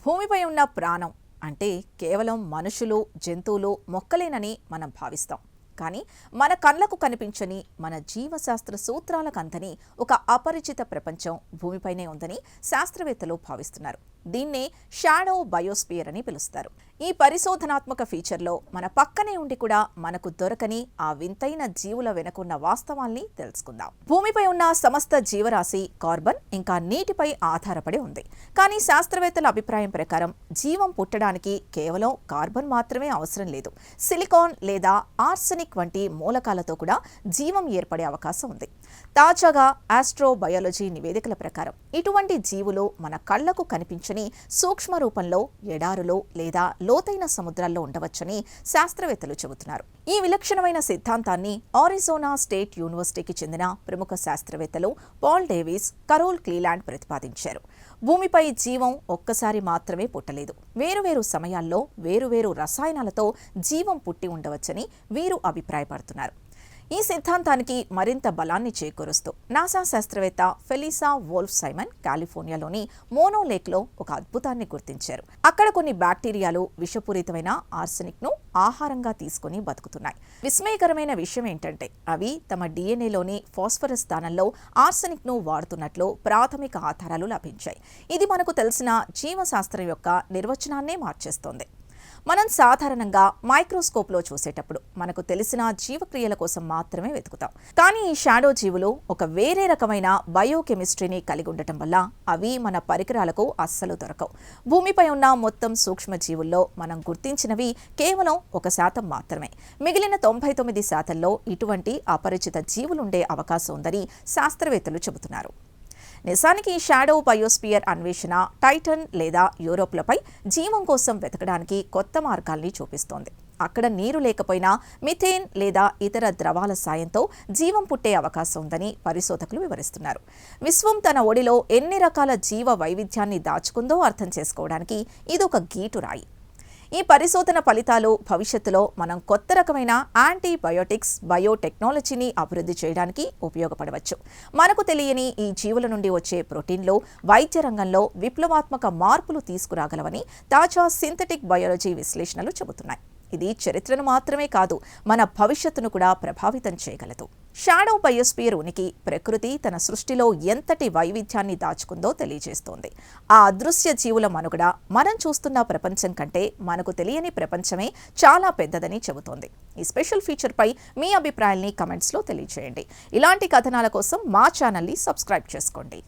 భూమిపై ఉన్న ప్రాణం అంటే కేవలం మనుషులు, జంతువులు, మొక్కలేనని మనం భావిస్తాం. కానీ మన కళ్ళకు కనిపించని మన జీవశాస్త్ర సూత్రాలకు అందని ఒక అపరిచిత ప్రపంచం భూమిపైనే ఉందని శాస్త్రవేత్తలు భావిస్తున్నారు. దీన్నే షాడో బయోస్పియర్ అని పిలుస్తారు. ఈ పరిశోధనాత్మక ఫీచర్లో మన పక్కనే ఉండి కూడా మనకు దొరకని ఆ వింతైన జీవుల వెనుకున్న వాస్తవాల్ని తెలుసుకుందాం. భూమిపై ఉన్న సమస్త జీవరాశి కార్బన్ ఇంకా నీటిపై ఆధారపడి ఉంది. కానీ శాస్త్రవేత్తల అభిప్రాయం ప్రకారం జీవం పుట్టడానికి కేవలం కార్బన్ మాత్రమే అవసరం లేదు. సిలికాన్ లేదా ఆర్సెనిక్ వంటి మూలకాలతో కూడా జీవం ఏర్పడే అవకాశం ఉంది. తాజాగా ఆస్ట్రోబయాలజీ నివేదికల ప్రకారం ఇటువంటి జీవులు మన కళ్లకు కనిపించని సూక్ష్మ రూపంలో ఎడారులో లేదా లోతైన సముద్రాల్లో ఉండవచ్చని శాస్త్రవేత్తలు చెబుతున్నారు. ఈ విలక్షణమైన సిద్ధాంతాన్ని ఆరిజోనా స్టేట్ యూనివర్సిటీకి చెందిన ప్రముఖ శాస్త్రవేత్తలు పాల్ డేవిస్, కరోల్ క్లీలాండ్ ప్రతిపాదించారు. భూమిపై జీవం ఒక్కసారి మాత్రమే పుట్టలేదు. వేరువేరు సమయాల్లో వేరువేరు రసాయనాలతో జీవం పుట్టి ఉండవచ్చని వీరు అభిప్రాయపడుతున్నారు. ఈ సిద్ధాంతానికి మరింత బలాన్ని చేకూరుస్తూ నాసా శాస్త్రవేత్త ఫెలిసా వోల్ఫ్ సైమన్ కాలిఫోర్నియాలోని మోనో లేక్లో ఒక అద్భుతాన్ని గుర్తించారు. అక్కడ కొన్ని బ్యాక్టీరియాలు విషపూరితమైన ఆర్సెనిక్ను ఆహారంగా తీసుకుని బతుకుతున్నాయి. విస్మయకరమైన విషయం ఏంటంటే అవి తమ డిఎన్ఏలోని ఫాస్ఫరస్ స్థానంలో ఆర్సెనిక్ను వాడుతున్నట్లు ప్రాథమిక ఆధారాలు లభించాయి. ఇది మనకు తెలిసిన జీవశాస్త్రం యొక్క నిర్వచనాన్నే మార్చేస్తోంది. మనం సాధారణంగా మైక్రోస్కోప్లో చూసేటప్పుడు మనకు తెలిసిన జీవక్రియల కోసం మాత్రమే వెతుకుతాం. కానీ ఈ షాడో జీవులు ఒక వేరే రకమైన బయోకెమిస్ట్రీని కలిగి ఉండటం వల్ల అవి మన పరికరాలకు అస్సలు దొరకవు. భూమిపై ఉన్న మొత్తం సూక్ష్మజీవుల్లో మనం గుర్తించినవి కేవలం 1% మాత్రమే. మిగిలిన 99%లో ఇటువంటి అపరిచిత జీవులుండే అవకాశం ఉందని శాస్త్రవేత్తలు చెబుతున్నారు. నిజానికి ఈ షాడో బయోస్పియర్ అన్వేషణ టైటన్ లేదా యూరోప్లపై జీవం కోసం వెతకడానికి కొత్త మార్గాల్ని చూపిస్తోంది. అక్కడ నీరు లేకపోయినా మిథేన్ లేదా ఇతర ద్రవాల సాయంతో జీవం పుట్టే అవకాశం ఉందని పరిశోధకులు వివరిస్తున్నారు. విశ్వం తన ఒడిలో ఎన్ని రకాల జీవ వైవిధ్యాన్ని దాచుకుందో అర్థం చేసుకోవడానికి ఇదొక గీటురాయి. ఈ పరిశోధన ఫలితాలు భవిష్యత్తులో మనం కొత్త రకమైన యాంటీబయోటిక్స్, బయోటెక్నాలజీని అభివృద్ధి చేయడానికి ఉపయోగపడవచ్చు. మనకు తెలియని ఈ జీవుల నుండి వచ్చే ప్రోటీన్లు వైద్య రంగంలో విప్లవాత్మక మార్పులు తీసుకురాగలవని తాజా సింథటిక్ బయాలజీ విశ్లేషణలు చెబుతున్నాయి. ఇది చరిత్రను మాత్రమే కాదు, మన భవిష్యత్తును కూడా ప్రభావితం చేయగలదు. షాడో బయోస్పియర్ ఉనికి ప్రకృతి తన సృష్టిలో ఎంతటి వైవిధ్యాన్ని దాచుకుందో తెలియజేస్తోంది. ఆ అదృశ్య జీవుల మనుగడ మనం చూస్తున్న ప్రపంచం కంటే మనకు తెలియని ప్రపంచమే చాలా పెద్దదని చెబుతోంది. ఈ స్పెషల్ ఫీచర్పై మీ అభిప్రాయాల్ని కమెంట్స్లో తెలియజేయండి. ఇలాంటి కథనాల కోసం మా ఛానల్ని సబ్స్క్రైబ్ చేసుకోండి.